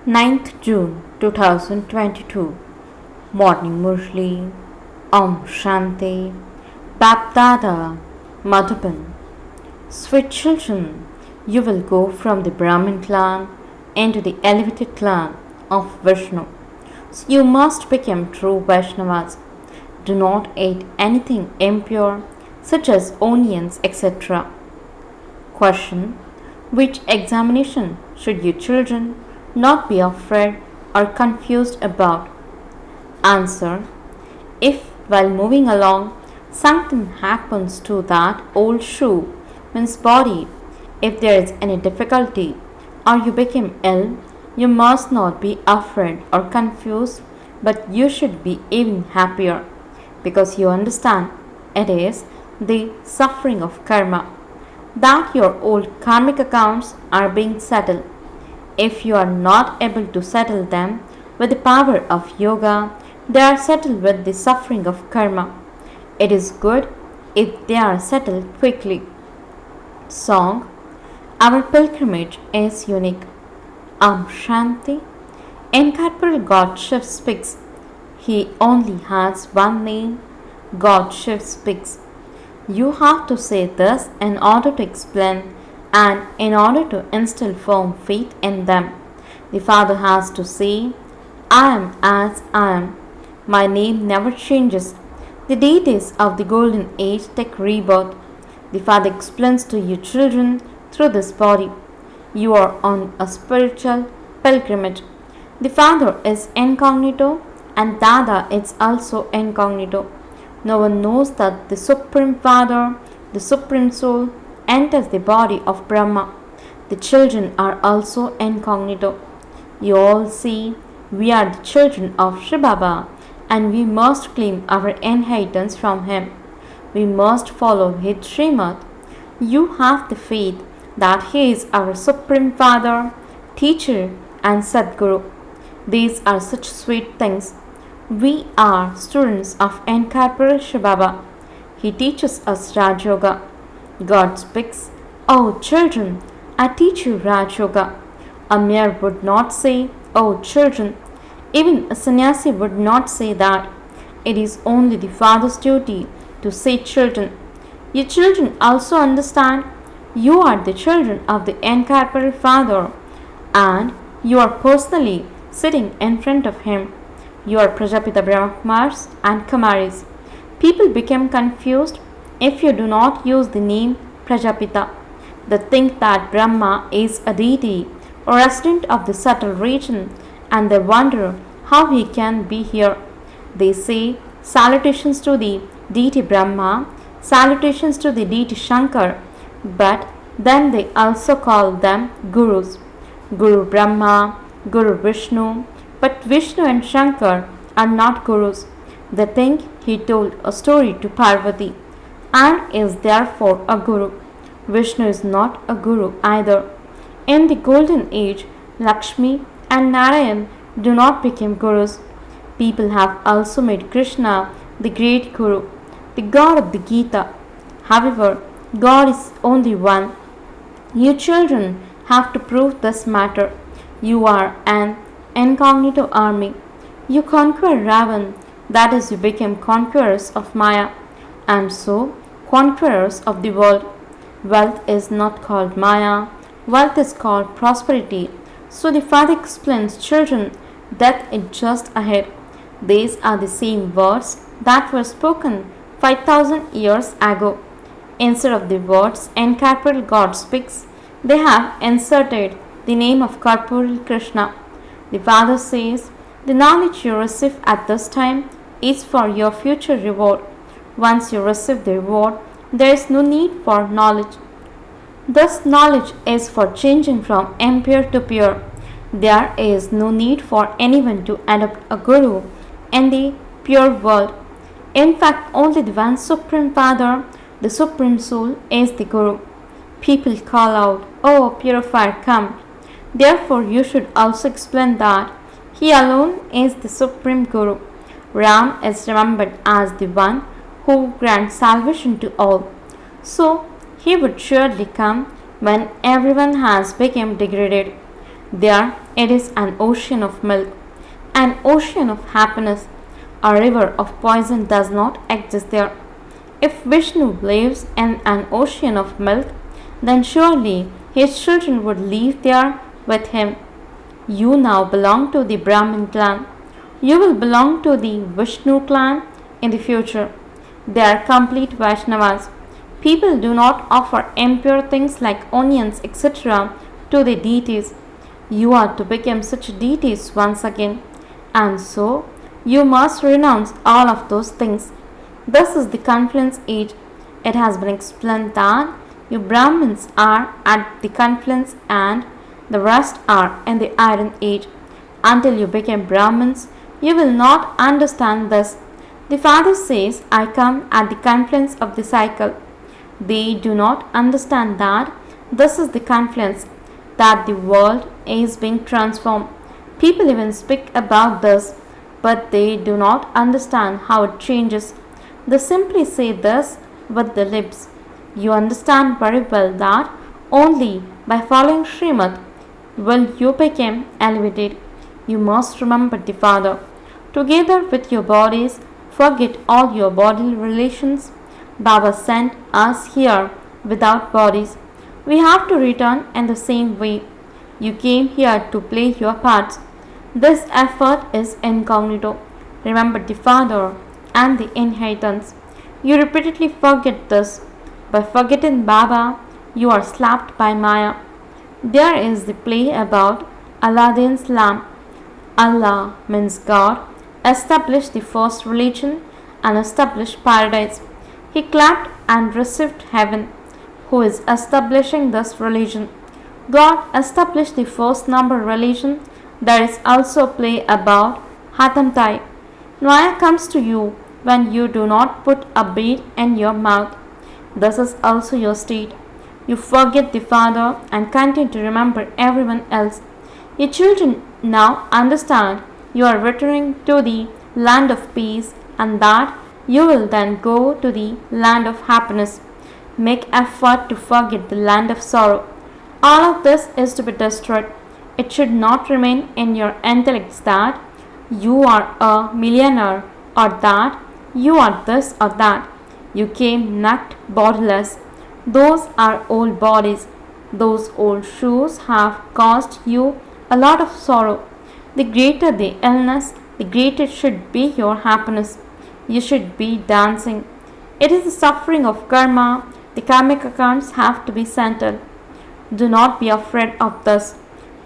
9th June 2022. Morning Murli. Om Shanti. BapDada. Madhuban. Sweet children, you will go from the Brahmin clan into the elevated clan of Vishnu. So you must become true Vaishnavas. Do not eat anything impure, such as onions, etc. Question: which examination should you children not be afraid or confused about? Answer: if while moving along something happens to that old shoe, means body, if there is any difficulty or you become ill, you must not be afraid or confused, but you should be even happier because you understand it is the suffering of karma, that your old karmic accounts are being settled. If you are not able to settle them with the power of yoga, they are settled with the suffering of karma. It is good if they are settled quickly. Song: our pilgrimage is unique. Om Shanti. Incorporeal God Shiv speaks. He only has one name. God Shiv speaks. You have to say this in order to explain and in order to instill firm faith in them. The Father has to say, I am as I am. My name never changes. The deities of the golden age take rebirth. The Father explains to you children through this body. You are on a spiritual pilgrimage. The Father is incognito and Dada is also incognito. No one knows that the Supreme Father, the Supreme Soul, enters the body of Brahma. The children are also incognito. You all see, we are the children of shivbaba and we must claim our inheritance from him. We must follow his Srimad. You have the faith that he is our Supreme Father, Teacher, and Sadguru. These are such sweet things. We are students of incorporeal shivbaba. He teaches us Raj Yoga. God speaks, O children, I teach you Raj Yoga. A mere would not say, O children. Even a sannyasi would not say that. It is only the father's duty to say children. You children also understand you are the children of the incorporeal Father and you are personally sitting in front of him. You are Prajapita Brahma Kumaris and Kumaris. People become confused if you do not use the name Prajapita. They think that Brahma is a deity or resident of the subtle region and they wonder how he can be here. They say salutations to the deity Brahma, salutations to the deity Shankar, but then they also call them gurus. Guru Brahma, Guru Vishnu, but Vishnu and Shankar are not gurus. They think he told a story to Parvati and is therefore a guru. Vishnu is not a guru either. In the golden age, Lakshmi and Narayan do not become gurus. People have also made Krishna the great guru, the God of the Gita. However, God is only one. You children have to prove this matter. You are an incognito army. You conquer Ravan, that is, you become conquerors of Maya, and so conquerors of the world. Wealth is not called Maya, wealth is called prosperity. So the Father explains, children, death is just ahead. These are the same words that were spoken 5,000 years ago. Instead of the words incorporeal God speaks, they have inserted the name of corporeal Krishna. The Father says, the knowledge you receive at this time is for your future reward. Once you receive the reward, there is no need for knowledge. This knowledge is for changing from impure to pure. There is no need for anyone to adopt a guru in the pure world. In fact, only the one Supreme Father, the Supreme Soul, is the Guru. People call out, O purifier, come. Therefore, you should also explain that he alone is the Supreme Guru. Ram is remembered as the one who grants salvation to all. So, he would surely come when everyone has become degraded. There it is an ocean of milk, an ocean of happiness. A river of poison does not exist there. If Vishnu lives in an ocean of milk, then surely his children would live there with him. You now belong to the Brahmin clan. You will belong to the Vishnu clan in the future. They are complete Vaishnavas. People do not offer impure things like onions, etc., to the deities. You are to become such deities once again, and so you must renounce all of those things. This is the confluence age. It has been explained that you Brahmins are at the confluence and the rest are in the iron age. Until you become Brahmins, you will not understand this. The Father says, I come at the confluence of the cycle. They do not understand that this is the confluence, that the world is being transformed. People even speak about this, but they do not understand how it changes. They simply say this with the lips. You understand very well that only by following Srimad will you become elevated. You must remember the Father. Together with your bodies, forget all your bodily relations. Baba sent us here without bodies. We have to return in the same way. You came here to play your parts. This effort is incognito. Remember the Father and the inheritance. You repeatedly forget this. By forgetting Baba, you are slapped by Maya. There is the play about Aladdin's lamp. Allah means God, established the first religion and established paradise. He clapped and received heaven. Who is establishing this religion? God established the first number religion. There is also play about Hatamtai. Maya comes to you when you do not put a bead in your mouth. This is also your state. You forget the Father and continue to remember everyone else. Your children now understand you are returning to the land of peace and that you will then go to the land of happiness. Make effort to forget the land of sorrow. All of this is to be destroyed. It should not remain in your intellects that you are a millionaire or that you are this or that. You came naked, bodiless. Those are old bodies. Those old shoes have caused you a lot of sorrow. The greater the illness, the greater should be your happiness. You should be dancing. It is the suffering of karma. The karmic accounts have to be settled. Do not be afraid of this.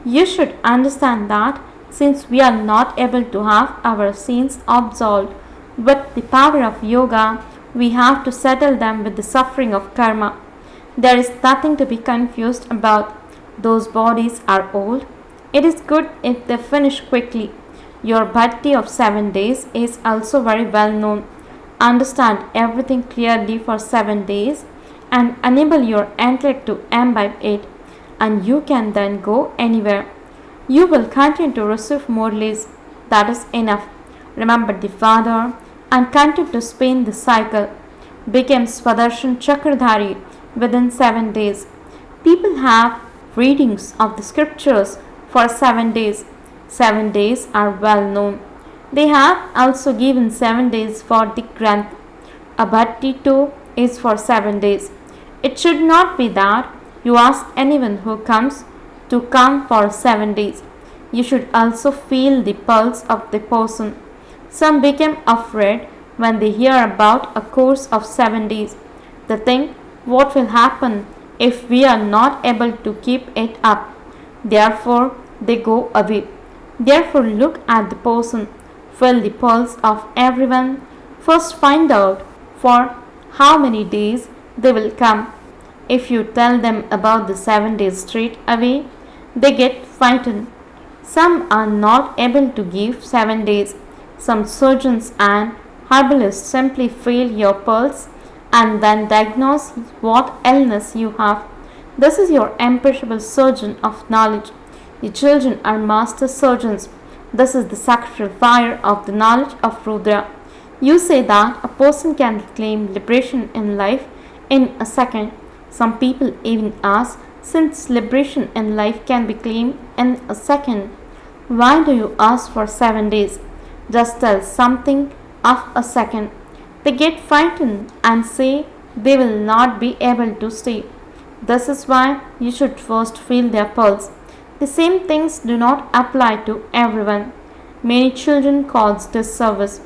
You should understand that since we are not able to have our sins absolved with the power of yoga, we have to settle them with the suffering of karma. There is nothing to be confused about. Those bodies are old. It is good if they finish quickly. Your bhakti of 7 days is also very well known. Understand everything clearly for 7 days and enable your intellect to imbibe it, and you can then go anywhere. You will continue to receive Murlis. That is enough. Remember the Father and continue to spin the cycle. Become Swadershan Chakradhari within 7 days. People have readings of the scriptures for 7 days. 7 days are well known. They have also given 7 days for the Granth. A bhakti too is for 7 days. It should not be that you ask anyone who comes to come for 7 days. You should also feel the pulse of the person. Some become afraid when they hear about a course of 7 days. They think, what will happen if we are not able to keep it up? Therefore, they go away. Therefore, look at the person, feel the pulse of everyone. First, find out for how many days they will come. If you tell them about the 7 days straight away, they get frightened. Some are not able to give 7 days. Some surgeons and herbalists simply feel your pulse and then diagnose what illness you have. This is your imperishable surgeon of knowledge. Your children are master surgeons. This is the sacred fire of the knowledge of Rudra. You say that a person can claim liberation in life in a second. Some people even ask Since liberation in life can be claimed in a second, why do you ask for 7 days? Just tell something of a second. They get frightened and say they will not be able to stay. This is why you should first feel their pulse. The same things do not apply to everyone. Many children cause disservice.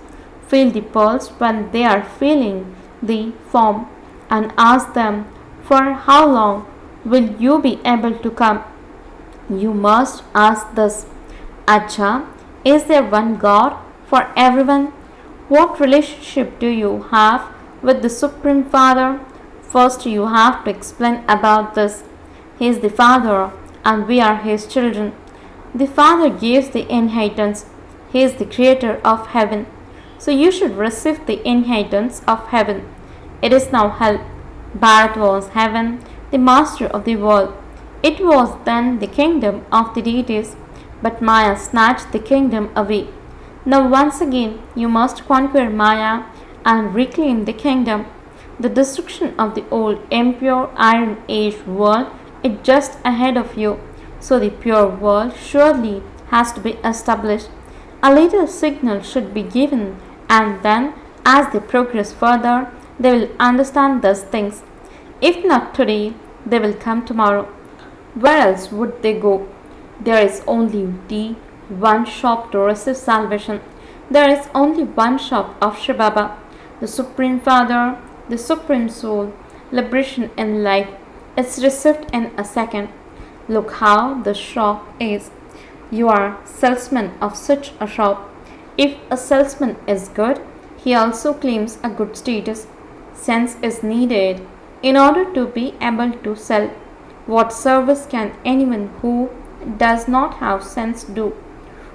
Feel the pulse when they are feeling the form and ask them, for how long will you be able to come? You must ask this. Acha, is there one God for everyone? What relationship do you have with the Supreme Father? First, you have to explain about this. He is the Father and we are His children. The Father gives the inheritance. He is the creator of heaven. So you should receive the inheritance of heaven. It is now hell. Bharat was heaven, the master of the world. It was then the kingdom of the deities, but Maya snatched the kingdom away. Now once again you must conquer Maya and reclaim the kingdom. The destruction of the old impure Iron Age world is just ahead of you, so the pure world surely has to be established. A little signal should be given, and then as they progress further, they will understand these things. If not today, they will come tomorrow. Where else would they go? There is only the one shop to receive salvation. There is only one shop of Shivbaba, the Supreme Father, the Supreme Soul. Liberation in life is received in a second. Look how the shop is. You are salesman of such a shop. If a salesman is good, he also claims a good status. Sense is needed in order to be able to sell. What service can anyone who does not have sense do?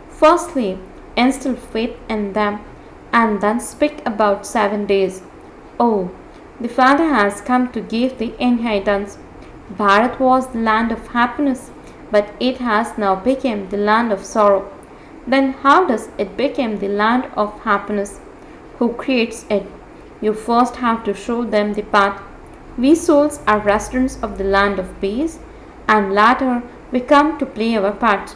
Firstly, instill faith in them and then speak about 7 days. Oh, the Father has come to give the inheritance. Bharat was the land of happiness, but it has now become the land of sorrow. Then how does it become the land of happiness? Who creates it? You first have to show them the path. We souls are residents of the land of peace, and later we come to play our part.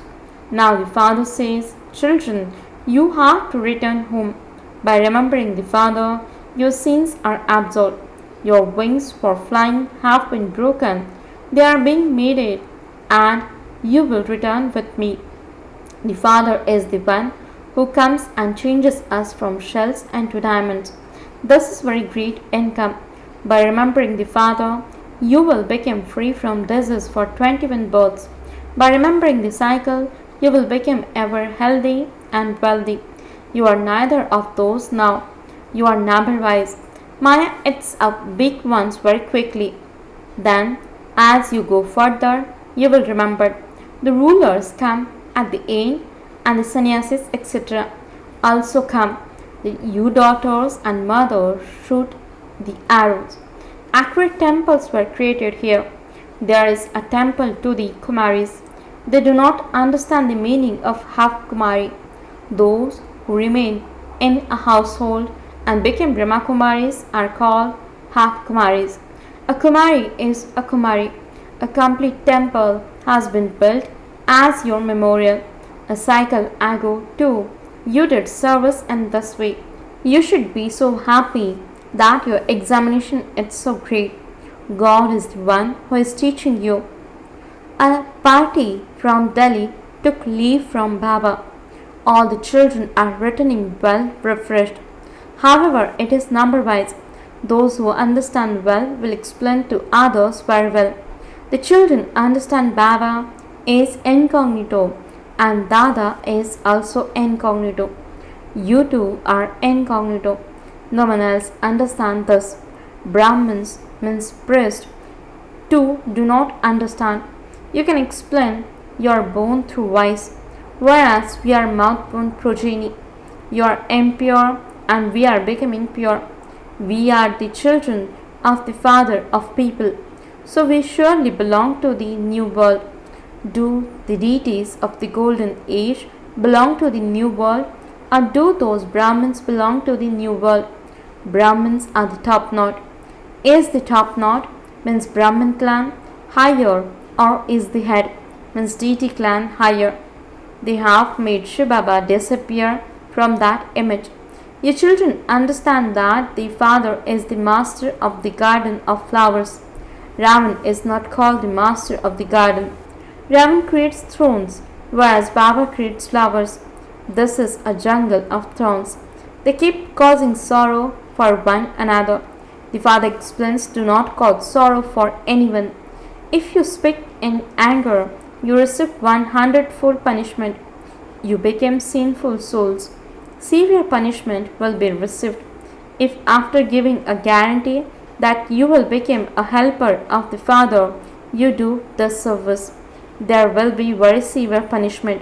Now the Father says, children, you have to return home. By remembering the Father, your sins are absolved. Your wings for flying have been broken. They are being made, and you will return with me. The Father is the one who comes and changes us from shells into diamonds. This is very great income. By remembering the Father, you will become free from disease for 21 births. By remembering the cycle, you will become ever healthy and wealthy. You are neither of those now. You are never wise. Maya eats up big ones very quickly. Then, as you go further, you will remember the rulers come at the end, and the sannyasis, etc., also come. You daughters and mothers shoot the arrows. Accurate temples were created here. There is a temple to the Kumaris. They do not understand the meaning of half Kumari. Those who remain in a household and became Brahma Kumaris are called half Kumaris. A Kumari is a Kumari. A complete temple has been built as your memorial. A cycle ago too, you did service in this way. You should be so happy that your examination is so great. God is the one who is teaching you. A party from Delhi took leave from Baba. All the children are returning well refreshed. However, it is number wise. Those who understand well will explain to others very well. The children understand Baba is incognito and Dada is also incognito. You two are incognito. No one else understands this. Brahmins means priest. Two do not understand. You can explain you are born through vice, whereas we are mouth-born progeny. You are impure and we are becoming pure. We are the children of the Father of people, so we surely belong to the new world. Do the deities of the golden age belong to the new world, or do those Brahmins belong to the new world? Brahmins are the top knot. Is the top knot means Brahmin clan higher or is the head, means deity clan higher. They have made Shivbaba disappear from that image. Your children understand that the father is the master of the garden of flowers. Ravan is not called the master of the garden. Ravan creates thrones, whereas Baba creates flowers. This is a jungle of thorns. They keep causing sorrow for one another. The father explains, do not cause sorrow for anyone. If you speak in anger, you receive 100-fold punishment. You became sinful souls. Severe punishment will be received. If after giving a guarantee that you will become a helper of the Father, you do this service, there will be very severe punishment.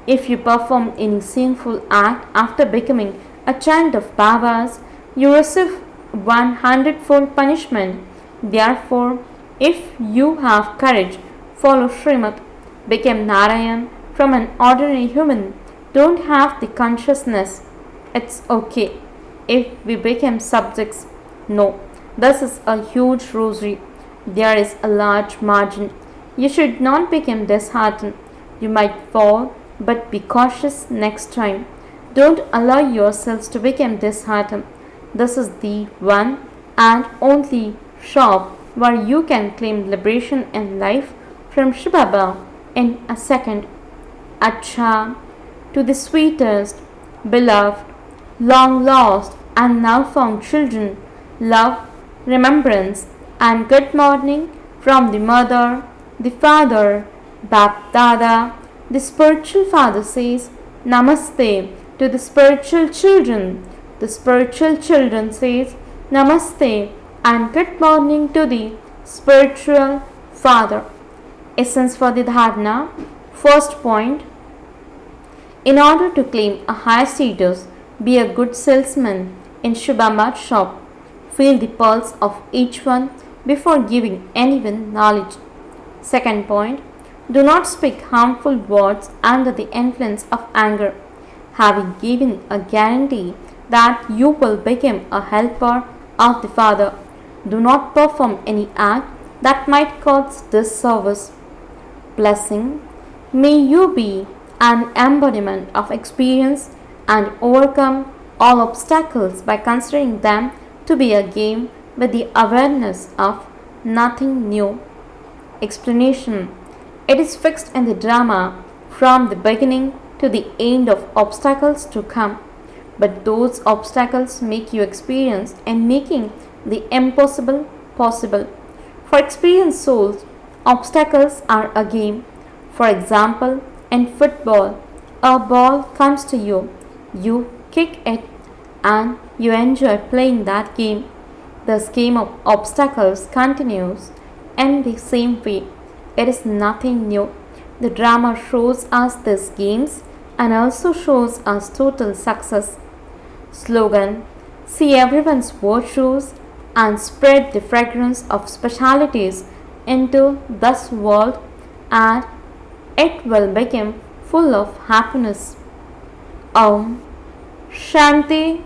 If you perform any sinful act after becoming a child of Baba's, you receive 100-fold punishment. Therefore, if you have courage, follow Srimad, become Narayan from an ordinary human, don't have the consciousness. It's okay if we become subjects. No, this is a huge rosary. There is a large margin. You should not become disheartened. You might fall, but be cautious next time. Don't allow yourselves to become disheartened. This is the one and only shop where you can claim liberation in life from Shivbaba in a second. Acha, to the sweetest, beloved, long lost and now found children, love, remembrance and good morning from the mother, the father, BapDada. The spiritual father says Namaste to the spiritual children. The spiritual children says Namaste and good morning to the spiritual father. Essence for the dharana. First point, in order to claim a high status, be a good salesman in Shivbaba's shop. Feel the pulse of each one before giving anyone knowledge. Second point, do not speak harmful words under the influence of anger. Having given a guarantee that you will become a helper of the Father, do not perform any act that might cause disservice. Blessing, may you be an embodiment of experience and overcome all obstacles by considering them to be a game with the awareness of nothing new. Explanation, it is fixed in the drama from the beginning to the end of obstacles to come, but those obstacles make you experience in making the impossible possible. For experienced souls, obstacles are a game. For example, in football, a ball comes to you, you kick it, and you enjoy playing that game. This game of obstacles continues in the same way. It is nothing new. The drama shows us these games and also shows us total success. Slogan, see everyone's virtues and spread the fragrance of specialities into this world, and it will become full of happiness. Om Shanti